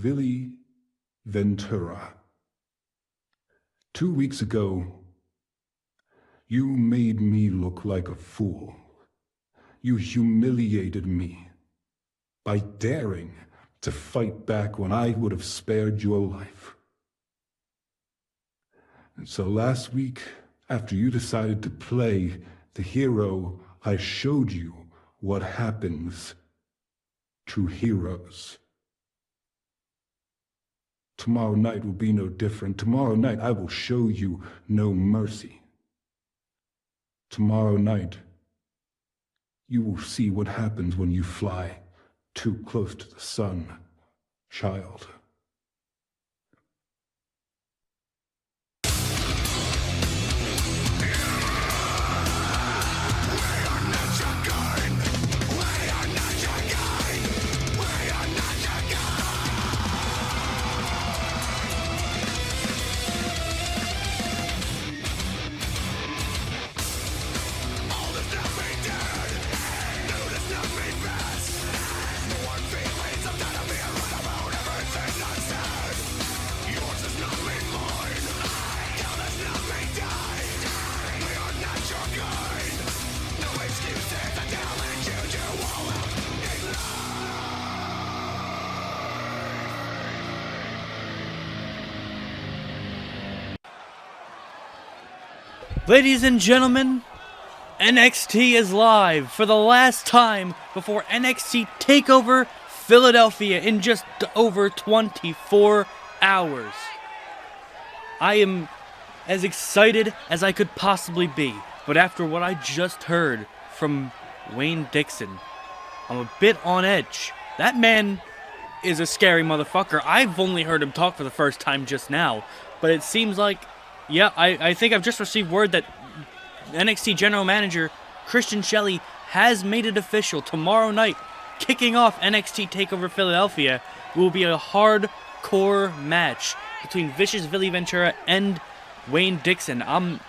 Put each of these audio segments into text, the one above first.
Vili Ventura. 2 weeks ago, you made me look like a fool. You humiliated me by daring to fight back when I would have spared your life. And so last week, after you decided to play the hero, I showed you what happens to heroes. Tomorrow night will be no different. Tomorrow night, I will show you no mercy. Tomorrow night, you will see what happens when you fly too close to the sun, child. Ladies and gentlemen, NXT is live for the last time before NXT Takeover Philadelphia in just over 24 hours. I am as excited as I could possibly be, but after what I just heard from Wayne Dixon, I'm a bit on edge. That man is a scary motherfucker. I've only heard him talk for the first time just now, but it seems like I think I've just received word that NXT General Manager Christian Shelley has made it official. Tomorrow night, kicking off NXT Takeover Philadelphia, will be a hardcore match between Vicious Vili Ventura and Wayne Dixon. I'm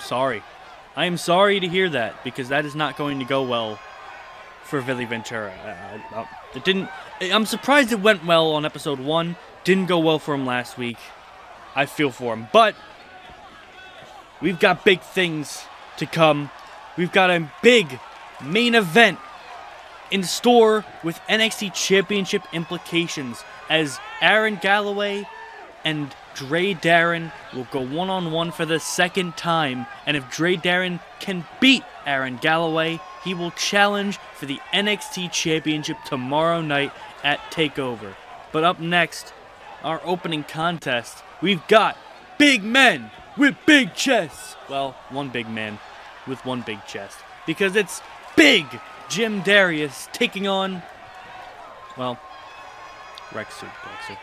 sorry. I am sorry to hear that, because that is not going to go well for Vili Ventura. I'm surprised it went well on episode 1. Didn't go well for him last week. I feel for him, but we've got big things to come. We've got a big main event in store with NXT Championship implications, as Aaron Galloway and Dre Darren will go one-on-one for the second time, and if Dre Darren can beat Aaron Galloway, he will challenge for the NXT Championship tomorrow night at TakeOver. But up next, our opening contest, we've got big men with big chests. Well, one big man with one big chest, because it's Big Jim Darius taking on, well, Rex Suplexer.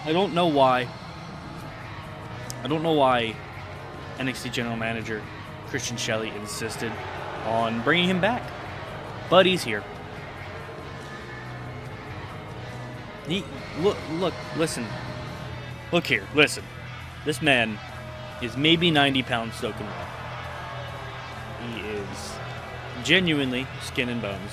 I don't know why NXT General Manager Christian Shelley insisted on bringing him back, but he's here. Listen. This man is maybe 90 pounds soaking wet. He is genuinely skin and bones.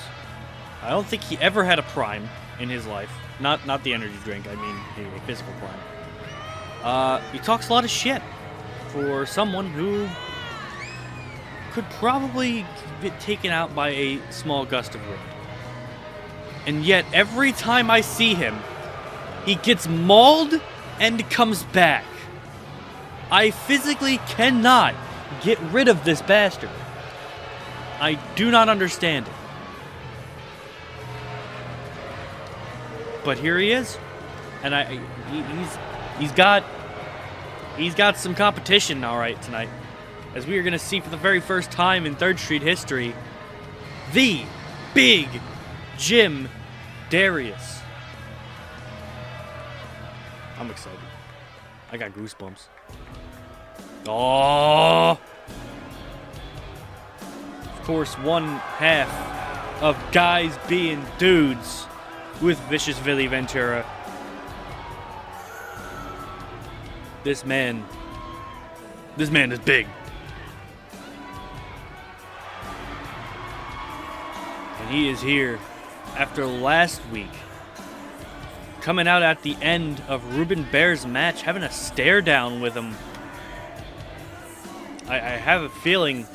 I don't think he ever had a prime in his life. Not the energy drink, I mean a physical prime. He talks a lot of shit for someone who could probably get taken out by a small gust of wind. And yet, every time I see him, he gets mauled and comes back. I physically cannot get rid of this bastard. I do not understand it. But here he is, and he's got some competition, all right, tonight, as we are going to see for the very first time in 3rd Street history, the Big Jim Darius. I'm excited. I got goosebumps. Oh! Of course, one half of guys being dudes with Vicious Vili Ventura. This man is big. And he is here after last week, coming out at the end of Ruben Baer's match, having a stare down with him. I have a feeling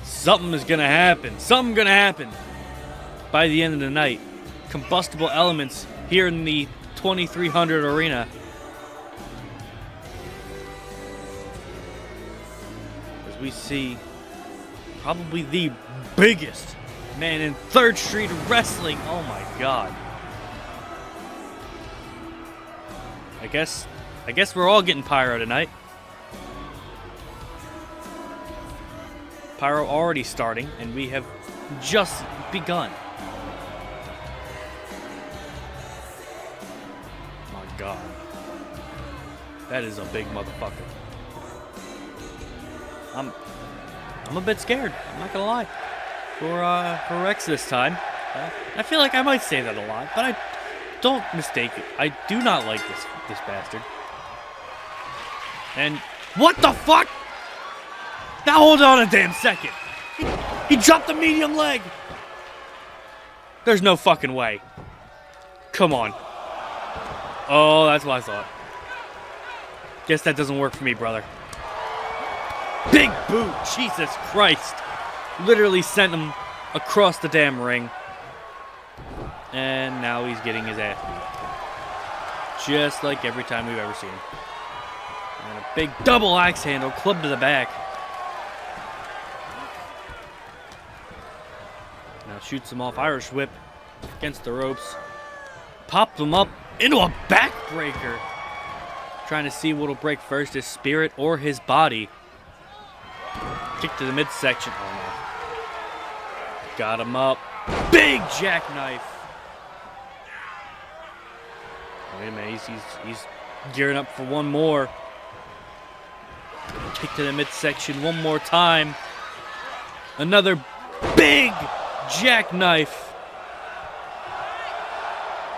something is going to happen. Something going to happen by the end of the night. Combustible elements here in the 2300 arena. As we see probably the biggest man in 3rd Street Wrestling. Oh my God. I guess we're all getting pyro tonight. Pyro already starting, and we have just begun. My God. That is a big motherfucker. I'm a bit scared, I'm not gonna lie. For Rex this time. I feel like I might say that a lot, but I don't mistake it. I do not like this bastard. And what the fuck? Now hold on a damn second. He dropped the medium leg. There's no fucking way. Come on. Oh, that's what I thought. Guess that doesn't work for me, brother. Big boot. Jesus Christ. Literally sent him across the damn ring. And now he's getting his ass beat. Just like every time we've ever seen him. And a big double axe handle, club to the back. Now shoots him off Irish whip against the ropes. Popped him up into a backbreaker. Trying to see what'll break first, his spirit or his body. Kick to the midsection. Oh no. Got him up. Big jackknife. Wait a minute, he's gearing up for one more. Kick to the midsection one more time. Another big jackknife.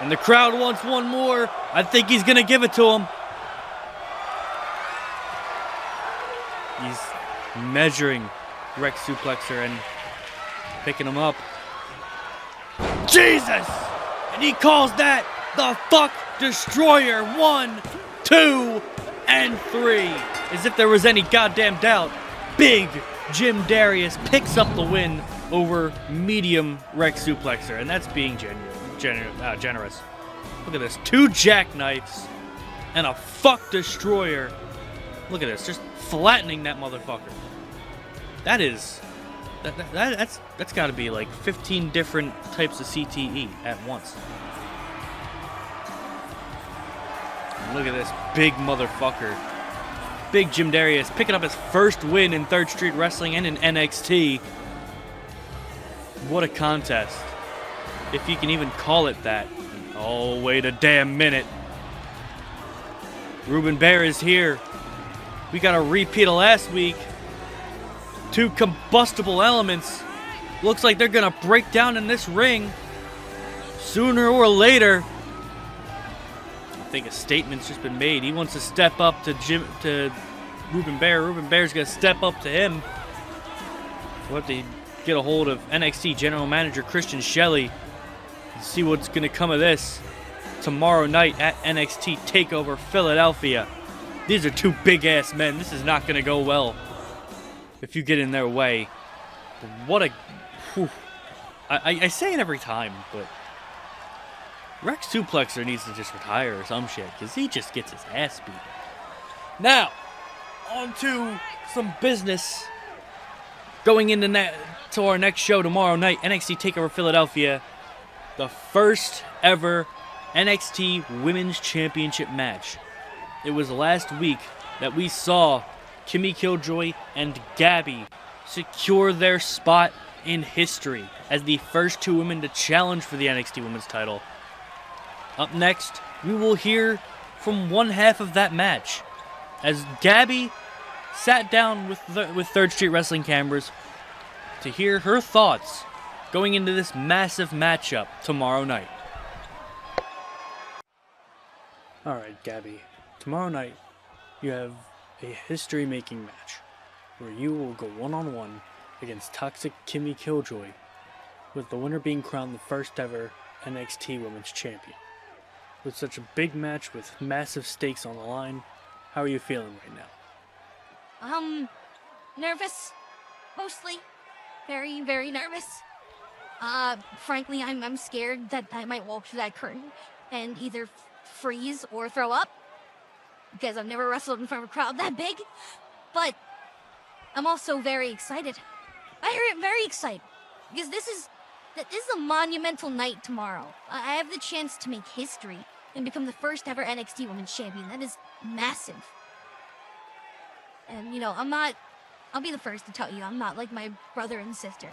And the crowd wants one more. I think he's gonna give it to him. He's measuring Rex Suplexer and picking him up. Jesus! And he calls that the Fuck Destroyer. 1, 2, and 3. As if there was any goddamn doubt. Big Jim Darius picks up the win over medium Rex Suplexer. And that's being generous. Look at this. 2 jackknives and a Fuck Destroyer. Look at this. Just flattening that motherfucker. That's got to be like 15 different types of CTE at once. And look at this big motherfucker. Big Jim Darius picking up his first win in 3rd Street Wrestling and in NXT. What a contest. If you can even call it that. Oh, wait a damn minute. Ruben Baer is here. We got a repeat of last week. 2 combustible elements. Looks like they're gonna break down in this ring sooner or later. I think a statement's just been made. He wants to step up to Ruben Baer. Ruben Baer's gonna step up to him. We'll have to get a hold of NXT General Manager Christian Shelley and see what's gonna come of this tomorrow night at NXT Takeover Philadelphia. These are 2 big-ass men. This is not going to go well if you get in their way. But what a... Whew. I say it every time, but Rex Suplexer needs to just retire or some shit, because he just gets his ass beat. Now, on to some business. Going into to our next show tomorrow night, NXT TakeOver Philadelphia. The first ever NXT Women's Championship match. It was last week that we saw Kimmy Killjoy and Gabbie secure their spot in history as the first 2 women to challenge for the NXT Women's title. Up next, we will hear from one half of that match as Gabbie sat down with 3rd Street Wrestling cameras to hear her thoughts going into this massive matchup tomorrow night. Alright, Gabbie. Tomorrow night, you have a history-making match where you will go one-on-one against Toxic Kimmy Killjoy with the winner being crowned the first ever NXT Women's Champion. With such a big match with massive stakes on the line, how are you feeling right now? Nervous. Mostly. Very, very nervous. Frankly, I'm scared that I might walk through that curtain and either freeze or throw up. Because I've never wrestled in front of a crowd that big. But I'm also very excited. I'm very excited. Because this is a monumental night tomorrow. I have the chance to make history and become the first ever NXT Women's Champion. That is massive. And, I'll be the first to tell you, I'm not like my brother and sister.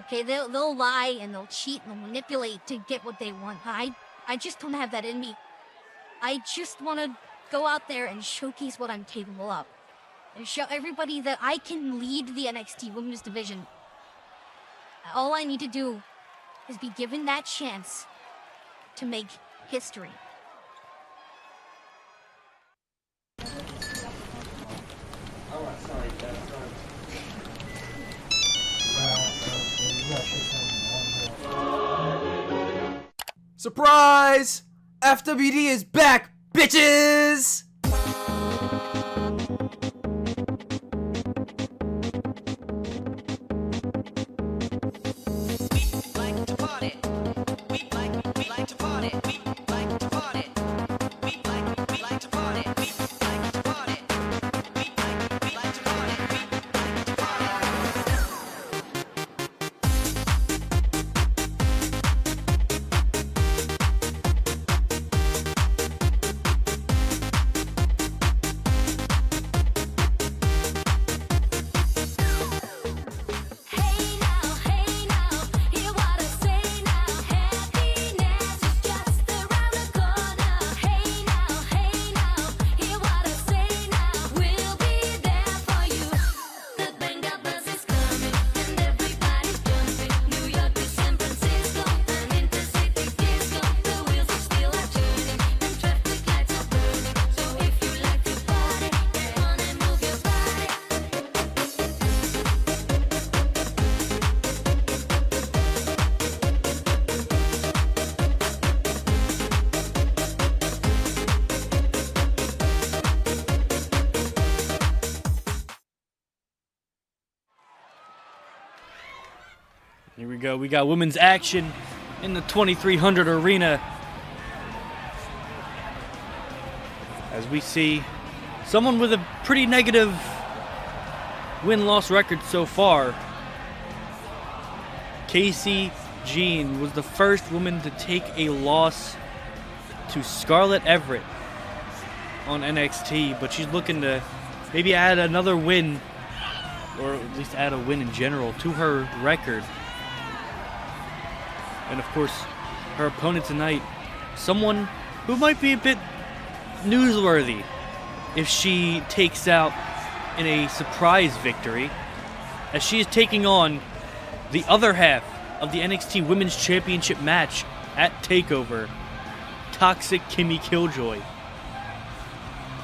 Okay, they'll lie and they'll cheat and they'll manipulate to get what they want. I just don't have that in me. I just want to go out there and showcase what I'm capable of. And show everybody that I can lead the NXT Women's Division. All I need to do is be given that chance to make history. Surprise! FWD is back, bitches! Here we go. We got women's action in the 2300 arena. As we see someone with a pretty negative win-loss record so far. Casey Jean was the first woman to take a loss to Scarlett Everett on NXT, but she's looking to maybe add another win, or at least add a win in general, to her record. And of course, her opponent tonight, someone who might be a bit newsworthy if she takes out in a surprise victory, as she is taking on the other half of the NXT Women's Championship match at Takeover, Toxic Kimmy Killjoy.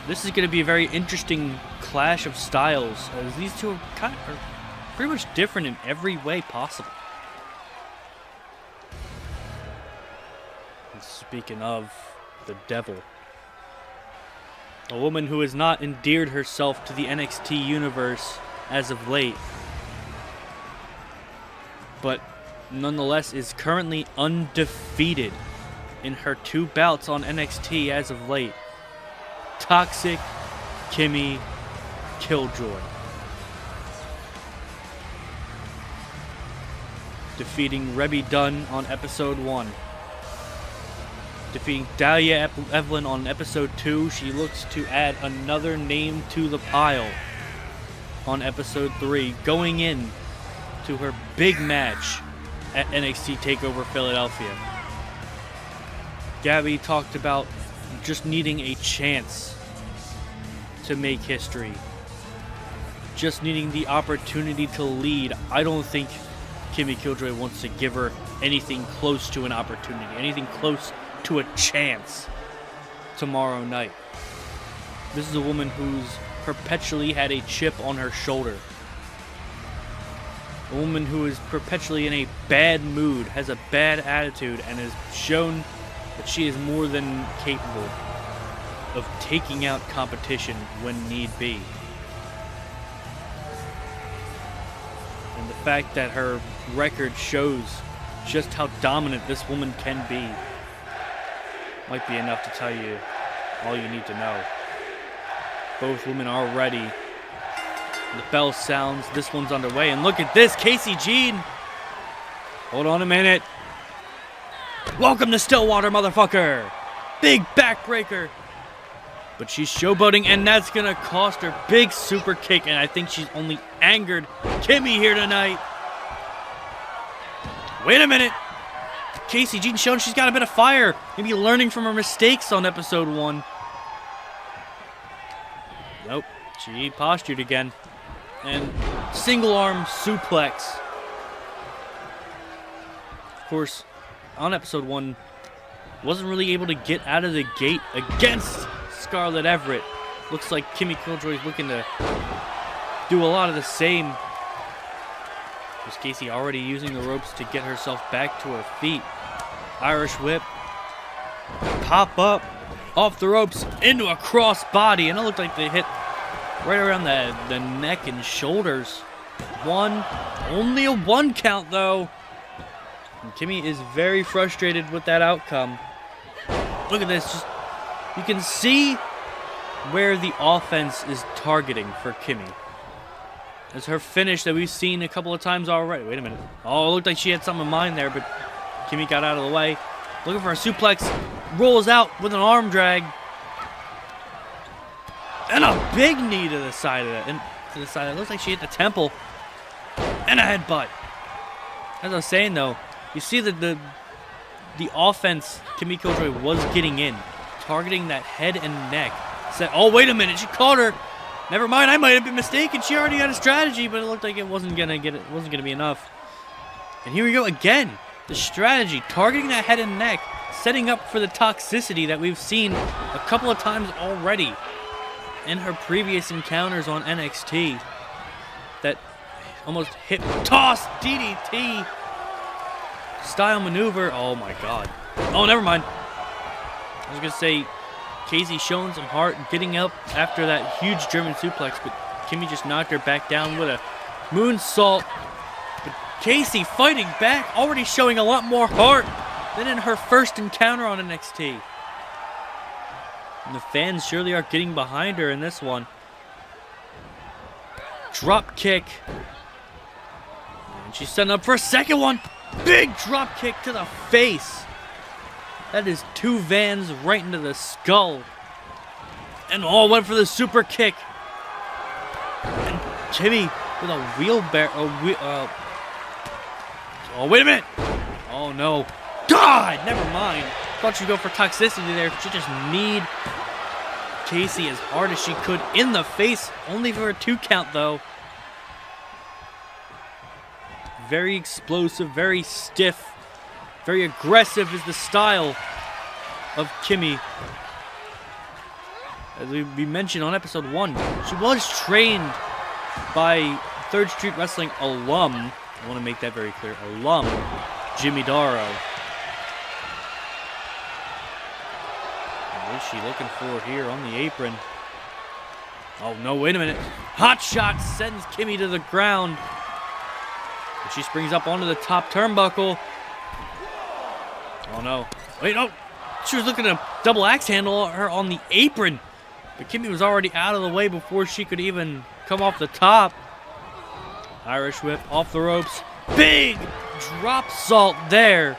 This is going to be a very interesting clash of styles, as these two are pretty much different in every way possible. And speaking of the devil, a woman who has not endeared herself to the NXT universe as of late, but nonetheless is currently undefeated in her 2 bouts on NXT as of late. Toxic Kimmy Killjoy. Defeating Rebby Dunn on episode 1. Defeating Dahlia Evelyn on episode 2. She looks to add another name to the pile on episode 3, going in to her big match at NXT Takeover Philadelphia. Gabbie talked about just needing a chance to make history, just needing the opportunity to lead. I don't think Kimmy Killjoy wants to give her anything close to an opportunity, anything close to a chance tomorrow night. This is a woman who's perpetually had a chip on her shoulder. A woman who is perpetually in a bad mood, has a bad attitude, and has shown that she is more than capable of taking out competition when need be. And the fact that her record shows just how dominant this woman can be might be enough to tell you all you need to know. Both women are ready. The bell sounds. This one's underway. And look at this. Casey Jean. Hold on a minute. Welcome to Stillwater, motherfucker. Big backbreaker. But she's showboating, and that's going to cost her. Big super kick, and I think she's only angered Kimmy here tonight. Wait a minute. Casey Jean showing she's got a bit of fire. Maybe learning from her mistakes on episode 1. Nope. She postured again. And single arm suplex. Of course, on episode 1, wasn't really able to get out of the gate against Scarlett Everett. Looks like Kimmy Killjoy's looking to do a lot of the same. Was Casey already using the ropes to get herself back to her feet? Irish whip. Pop up. Off the ropes into a cross body. And it looked like they hit right around the neck and shoulders. Only a 1 count though. And Kimmy is very frustrated with that outcome. Look at this. Just, you can see where the offense is targeting for Kimmy. As her finish that we've seen a couple of times already. Wait a minute. Oh, it looked like she had something in mind there, but Kimmy got out of the way. Looking for a suplex. Rolls out with an arm drag. And a big knee to the side of it. And to the side. It looks like she hit the temple. And a headbutt. As I was saying though, you see that the offense Kimmy Killjoy was getting in. Targeting that head and neck. Said, oh wait a minute, she caught her. Never mind, I might have been mistaken. She already had a strategy, but it looked like it wasn't gonna be enough. And here we go again. The strategy, targeting that head and neck, setting up for the toxicity that we've seen a couple of times already in her previous encounters on NXT. That almost hip toss DDT style maneuver. Oh my god. Oh, never mind. I was gonna say Casey showing some heart and getting up after that huge German suplex, but Kimmy just knocked her back down with a moonsault. But Casey fighting back, already showing a lot more heart than in her first encounter on NXT. And the fans surely are getting behind her in this one. Drop kick. And she's setting up for a second one. Big drop kick to the face. That is 2 vans right into the skull. And all went for the super kick. And Kimmy with a wheelbarrow. Oh, wait a minute. Oh, no. God, never mind. Thought she'd go for toxicity there. She just kneed Casey as hard as she could in the face. Only for a 2 count, though. Very explosive, very stiff. Very aggressive is the style of Kimmy. As we mentioned on episode 1, she was trained by 3rd Street Wrestling alum, I want to make that very clear, alum, Jimmy Darrow. What is she looking for here on the apron? Oh no, wait a minute. Hot shot sends Kimmy to the ground. And she springs up onto the top turnbuckle. Oh no. Wait, no. She was looking to double axe handle her on the apron. But Kimmy was already out of the way before she could even come off the top. Irish whip off the ropes. Big drop salt there.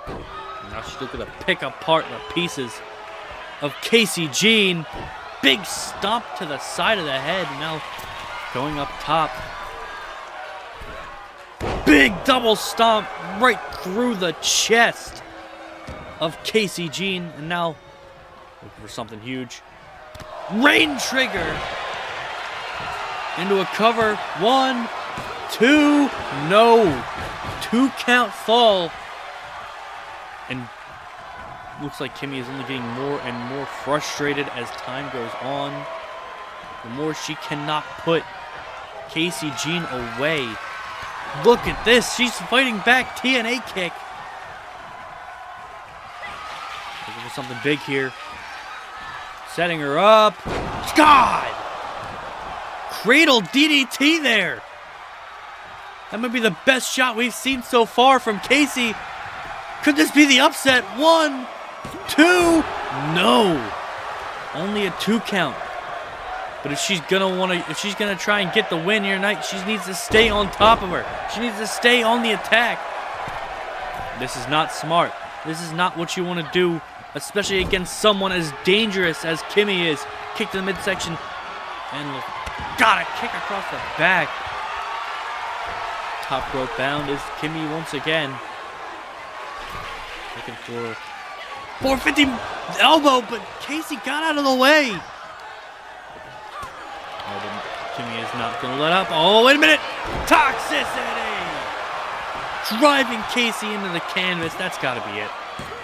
Now she's looking to pick apart the pieces of Casey Jean. Big stomp to the side of the head. Now going up top. Big double stomp right through the chest of Casey Jean. And now looking for something huge. Rain trigger into a cover. 1, 2, no. 2 count fall. And looks like Kimmy is only getting more and more frustrated as time goes on. The more she cannot put Casey Jean away. Look at this. She's fighting back. TNA kick. Looking for something big here. Setting her up. God! Cradle DDT there. That might be the best shot we've seen so far from Casey. Could this be the upset? 1, 2. No. Only a 2 count. But if she's gonna try and get the win here tonight, she needs to stay on top of her. She needs to stay on the attack. This is not smart. This is not what you want to do, especially against someone as dangerous as Kimmy is. Kick to the midsection, and got a kick across the back. Top rope bound is Kimmy once again. Looking for 450 elbow, but Casey got out of the way. Kimmy is not going to let up. Oh, wait a minute. Toxicity. Driving Casey into the canvas. That's got to be it.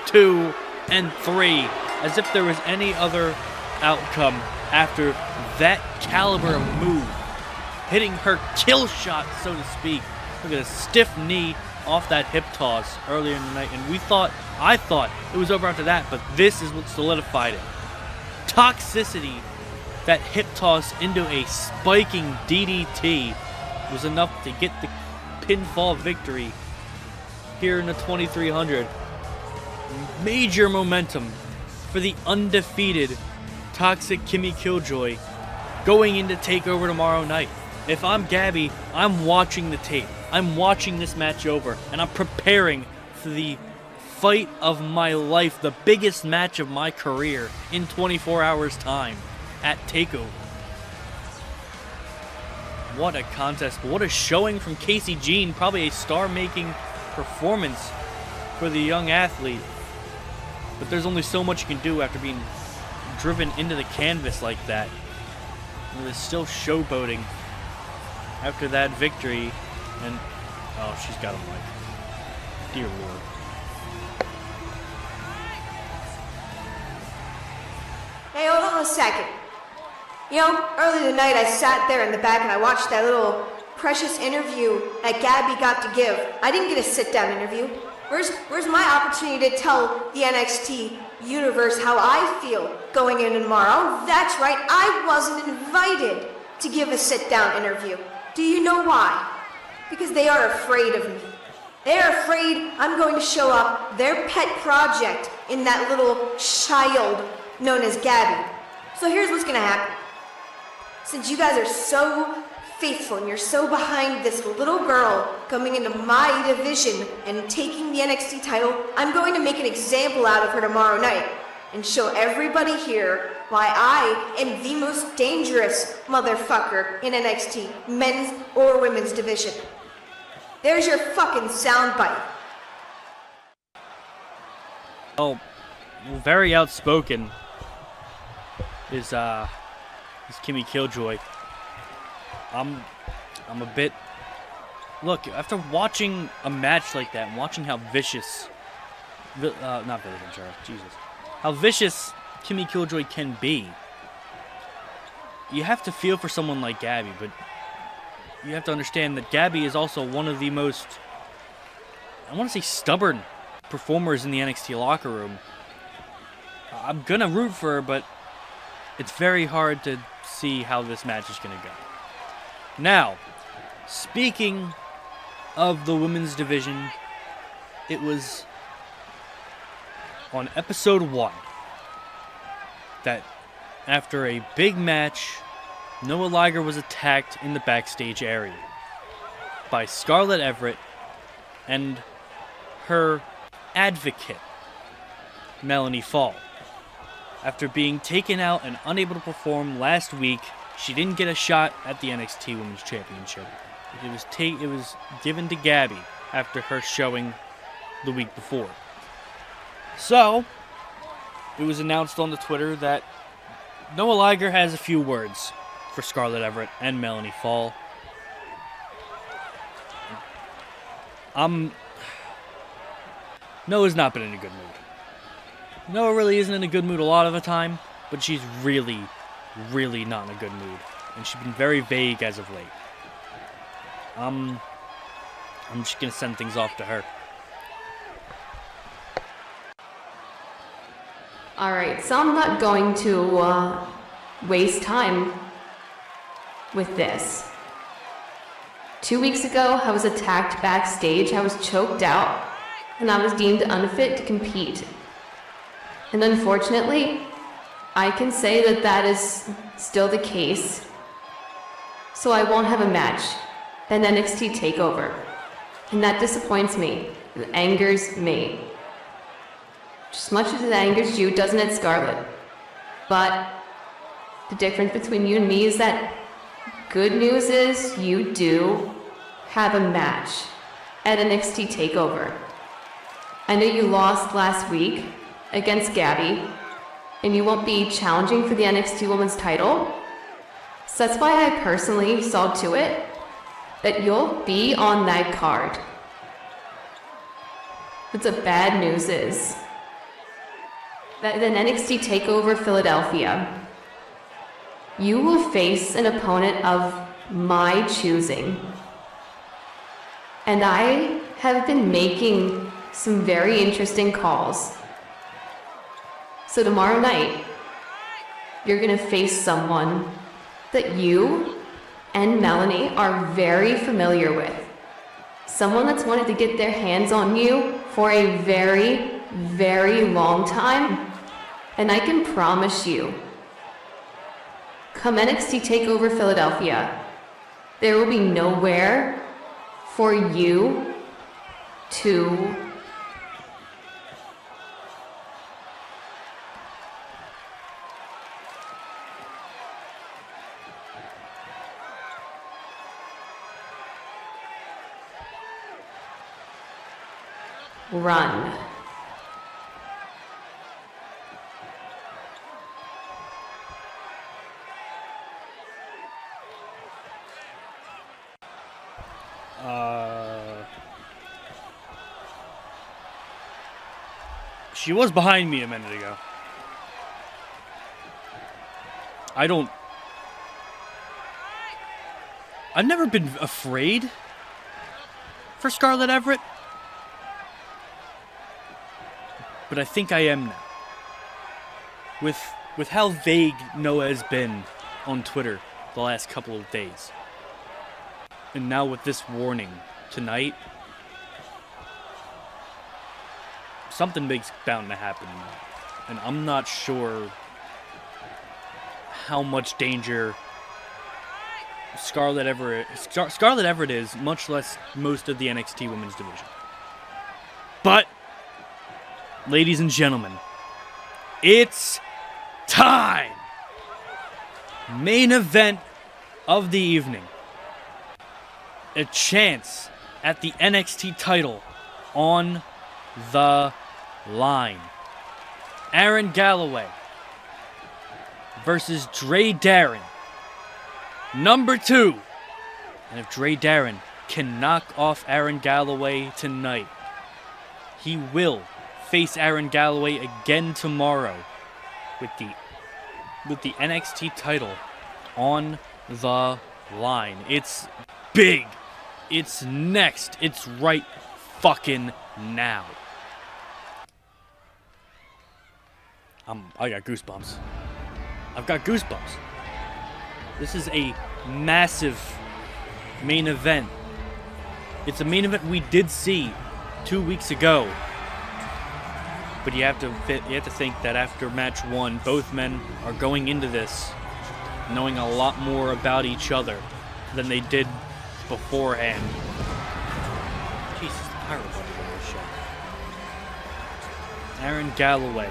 2 and 3. As if there was any other outcome after that caliber of move. Hitting her kill shot, so to speak. Look at a stiff knee off that hip toss earlier in the night. And I thought it was over after that, but this is what solidified it. Toxicity. That hip toss into a spiking DDT was enough to get the pinfall victory here in the 2300. Major momentum for the undefeated Toxic Kimmy Killjoy going into TakeOver tomorrow night. If I'm Gabbie, I'm watching the tape. I'm watching this match over, and I'm preparing for the fight of my life, the biggest match of my career in 24 hours' time at TakeOver. What a contest. What a showing from Casey Jean. Probably a star-making performance for the young athlete. But there's only so much you can do after being driven into the canvas like that. And there's still showboating after that victory. And, oh, she's got a mic. Dear Lord. Hey, hold on a second. You know, earlier tonight I sat there in the back and I watched that little precious interview that Gabbie got to give. I didn't get a sit-down interview. Where's my opportunity to tell the NXT universe how I feel going in tomorrow? That's right, I wasn't invited to give a sit-down interview. Do you know why? Because they are afraid of me. They are afraid I'm going to show up their pet project in that little child known as Gabbie. So here's what's gonna happen. Since you guys are so faithful and you're so behind this little girl coming into my division and taking the NXT title, I'm going to make an example out of her tomorrow night and show everybody here why I am the most dangerous motherfucker in NXT, men's or women's division. There's your fucking soundbite. Oh, very outspoken is Kimmy Killjoy. I'm a bit... Look, after watching a match like that, and watching how vicious... not Billy Ventura, Jesus. How vicious Kimmy Killjoy can be, you have to feel for someone like Gabbie, but you have to understand that Gabbie is also one of the most, I want to say, stubborn performers in the NXT locker room. I'm gonna root for her, but it's very hard to see how this match is gonna go. Now, speaking of the women's division, it was on episode 1 that after a big match, Noah Liger was attacked in the backstage area by Scarlett Everett and her advocate, Melanie Fall. After being taken out and unable to perform last week, she didn't get a shot at the NXT Women's Championship. It was given to Gabbie after her showing the week before. So, it was announced on the Twitter that Noah Liger has a few words for Scarlett Everett and Melanie Fall. Noah's not been in a good mood. Noah really isn't in a good mood a lot of the time, but she's really, really not in a good mood. And she's been very vague as of late. I'm just gonna send things off to her. Alright, so I'm not going to waste time with this. 2 weeks ago, I was attacked backstage, I was choked out, and I was deemed unfit to compete. And unfortunately, I can say that that is still the case. So I won't have a match at NXT Takeover. And that disappoints me. It angers me. Just as much as it angers you, doesn't it, Scarlett? But the difference between you and me is that good news is you do have a match at NXT Takeover. I know you lost last week against Gabbie, and you won't be challenging for the NXT Women's title. So that's why I personally saw to it that you'll be on that card. But the bad news is that in NXT Takeover Philadelphia, you will face an opponent of my choosing. And I have been making some very interesting calls. So tomorrow night, you're gonna face someone that you and Melanie are very familiar with. Someone that's wanted to get their hands on you for a very, very long time. And I can promise you, come NXT TakeOver Philadelphia, there will be nowhere for you to run. She was behind me a minute ago. I've never been afraid for Scarlett Everett. But I think I am now. With how vague Noah has been on Twitter the last couple of days. And now with this warning tonight, something big's bound to happen. And I'm not sure how much danger Scarlett Everett is, much less most of the NXT Women's Division. But, ladies and gentlemen, it's time! Main event of the evening. A chance at the NXT title on the line. Aaron Galloway versus Dre Darren. Number 2. And if Dre Darren can knock off Aaron Galloway tonight, he will face Aaron Galloway again tomorrow with the NXT title on the line. It's big. It's next. It's right fucking now. I got goosebumps. I've got goosebumps. This is a massive main event. It's a main event we did see 2 weeks ago. But you have to think that after match 1, both men are going into this knowing a lot more about each other than they did beforehand. Jesus, the pirate button on this show. Aaron Galloway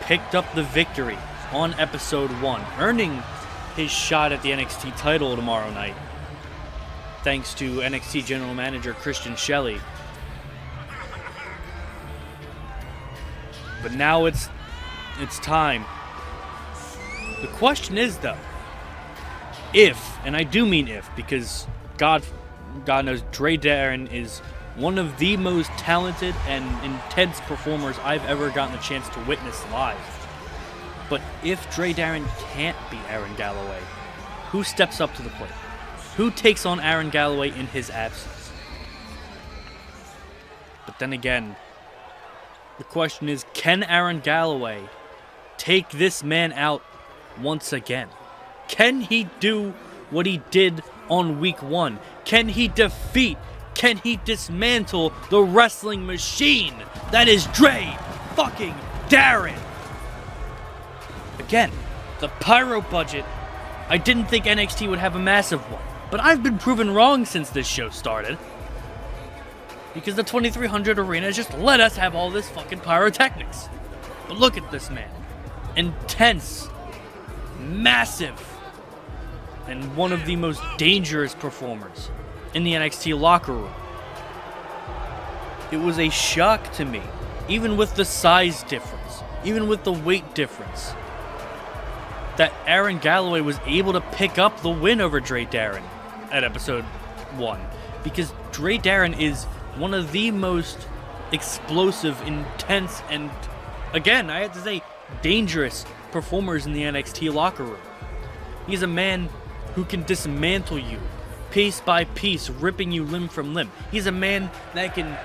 picked up the victory on episode 1, earning his shot at the NXT title tomorrow night, thanks to NXT General Manager Christian Shelley. But now it's time. The question is, though, if, and I do mean if, because God knows Dre Darren is one of the most talented and intense performers I've ever gotten a chance to witness live. But if Dre Darren can't beat Aaron Galloway, who steps up to the plate? Who takes on Aaron Galloway in his absence? But then again, the question is, can Aaron Galloway take this man out once again? Can he do what he did on week 1? Can he dismantle the wrestling machine that is Dre fucking Darren? Again, the pyro budget, I didn't think NXT would have a massive one, but I've been proven wrong since this show started. Because the 2300 arena just let us have all this fucking pyrotechnics. But look at this man. Intense, massive, and one of the most dangerous performers in the NXT locker room. It was a shock to me, even with the size difference, even with the weight difference, that Aaron Galloway was able to pick up the win over Dre Darren at episode 1. Because Dre Darren is one of the most explosive, intense, and, again, I have to say, dangerous performers in the NXT locker room. He's a man who can dismantle you piece by piece, ripping you limb from limb. He's a man that can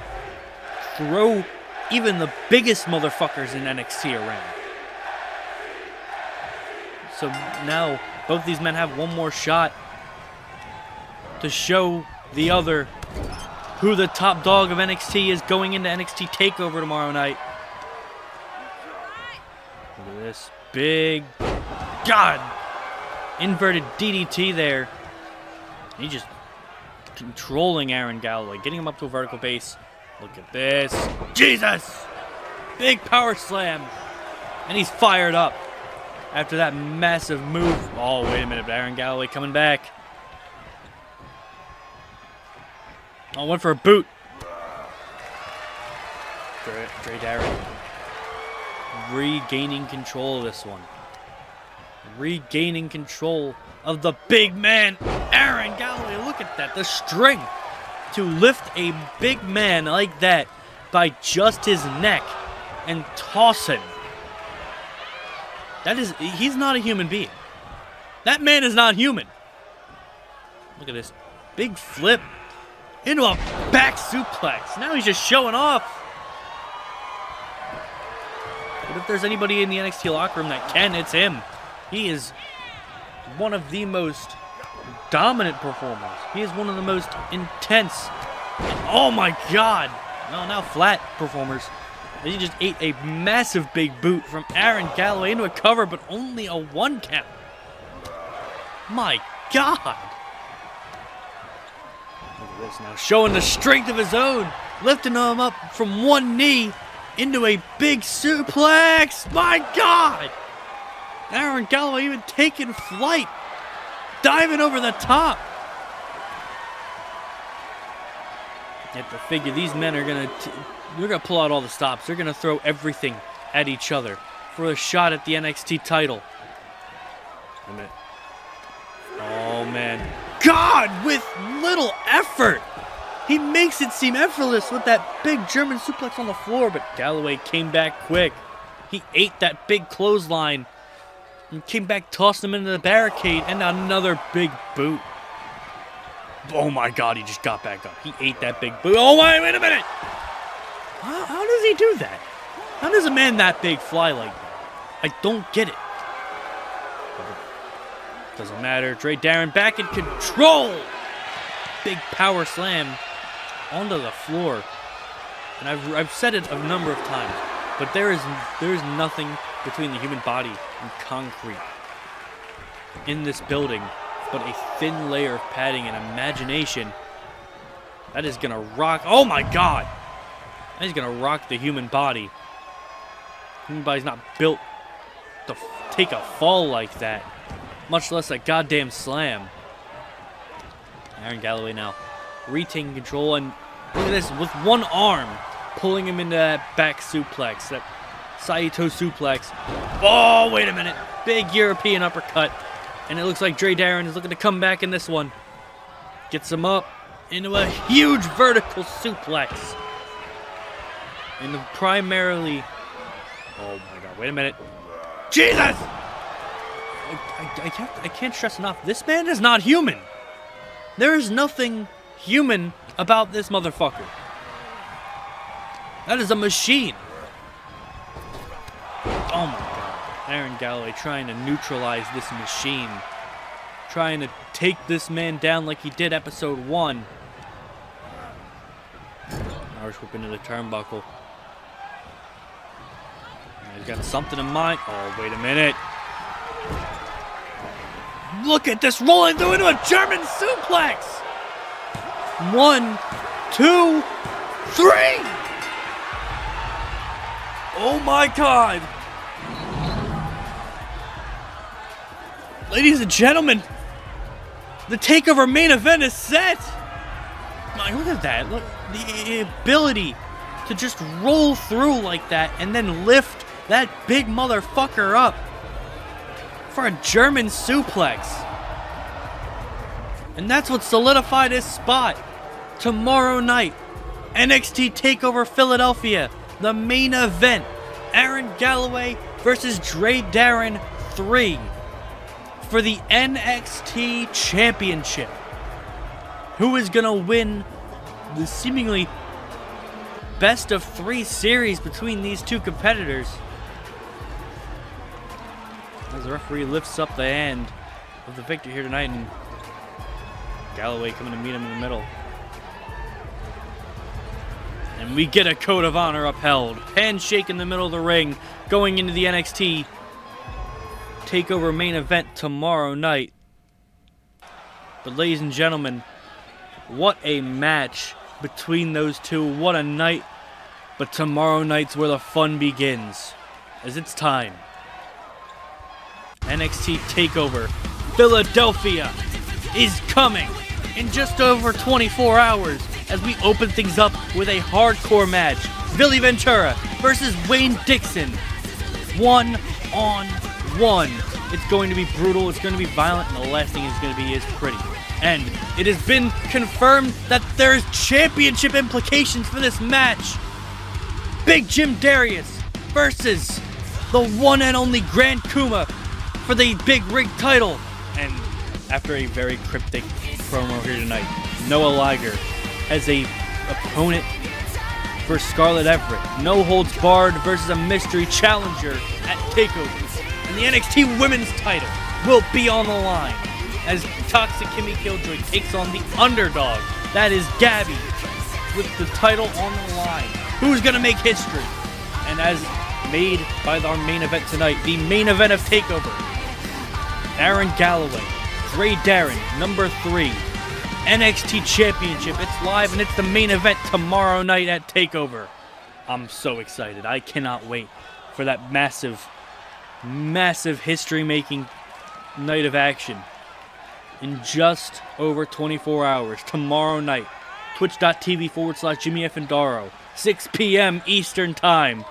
throw even the biggest motherfuckers in NXT around. So now both these men have one more shot to show the other who the top dog of NXT is going into NXT Takeover tomorrow night. Look at this big, God, inverted DDT there. He's just controlling Aaron Galloway, getting him up to a vertical base. Look at this. Jesus! Big power slam. And he's fired up after that massive move. Oh, wait a minute. Aaron Galloway coming back. Oh, went for a boot. Dre Darren regaining control of this one. Regaining control of the big man, Aaron Galloway. Look at that. The strength to lift a big man like that by just his neck and toss him. He's not a human being. That man is not human. Look at this big flip into a back suplex. Now he's just showing off. But if there's anybody in the NXT locker room that can, it's him. He is one of the most dominant performers. He is one of the most intense. Oh my God. Well, now flat performers. He just ate a massive big boot from Aaron Galloway into a cover, but only a 1 count. My God. Look at this now, showing the strength of his own, lifting him up from one knee into a big suplex. My God. Aaron Galloway even taking flight, diving over the top. You have to figure these men are they're gonna pull out all the stops. They're gonna throw everything at each other for a shot at the NXT title. Wait a minute. Oh man, God, with little effort, he makes it seem effortless with that big German suplex on the floor. But Galloway came back quick. He ate that big clothesline and came back, tossed him into the barricade, and another big boot. Oh my God, he just got back up. He ate that big boot. Oh wait a minute. How does he do that? How does a man that big fly like that? I don't get it. Doesn't matter. Dre Darren back in control. Big power slam onto the floor. And I've said it a number of times, but there is nothing between the human body and concrete in this building but a thin layer of padding and imagination that is gonna rock. Oh my God! That is gonna rock the human body. Human body's not built to take a fall like that, much less a goddamn slam. Aaron Galloway now retaining control, and look at this, with one arm pulling him into that back suplex, that Saito suplex. Oh, wait a minute. Big European uppercut. And it looks like Dre Darren is looking to come back in this one. Gets him up into a huge vertical suplex. And primarily... Oh my God, wait a minute. Jesus! I can't stress enough, this man is not human. There is nothing human about this motherfucker. That is a machine. Oh my god. Aaron Galloway trying to neutralize this machine. Trying to take this man down like he did episode 1. Irish whip into the turnbuckle. He's got something in mind. Oh, wait a minute. Look at this, rolling through into a German suplex. 1, 2, 3. Oh my god. Ladies and gentlemen, the Takeover main event is set. Look at that. Look, the ability to just roll through like that and then lift that big motherfucker up for a German suplex. And that's what solidified his spot. Tomorrow night, NXT Takeover Philadelphia, the main event. Aaron Galloway versus Darren 3 for the NXT Championship. Who is going to win the seemingly best of 3 series between these two competitors? As the referee lifts up the hand of the victor here tonight, and Galloway coming to meet him in the middle. And we get a code of honor upheld. Handshake in the middle of the ring, going into the NXT Takeover main event tomorrow night. But ladies and gentlemen, what a match between those two. What a night. But tomorrow night's where the fun begins, as it's time. NXT Takeover Philadelphia is coming in just over 24 hours as we open things up with a hardcore match. Billy Ventura versus Wayne Dixon. 1-on-1. It's going to be brutal, it's going to be violent, and the last thing is going to be is pretty. And it has been confirmed that there's championship implications for this match. Big Jim Darius versus the one and only Grand Kuma for the big rig title. And after a very cryptic promo here tonight, Noah Liger has a opponent for Scarlett Everett. No holds barred versus a mystery challenger at Takeover. And the NXT Women's title will be on the line as Toxic Kimmy Killjoy takes on the underdog. That is Gabbie with the title on the line. Who's going to make history? And as made by our main event tonight, the main event of Takeover, Aaron Galloway, Darren, number 3, NXT Championship. It's live and it's the main event tomorrow night at Takeover. I'm so excited. I cannot wait for that massive history-making night of action in just over 24 hours. Tomorrow night, twitch.tv/Jimmy F. Endaro, 6 p.m. Eastern Time.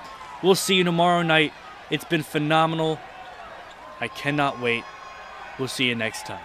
We'll see you tomorrow night. It's been phenomenal. I cannot wait. We'll see you next time.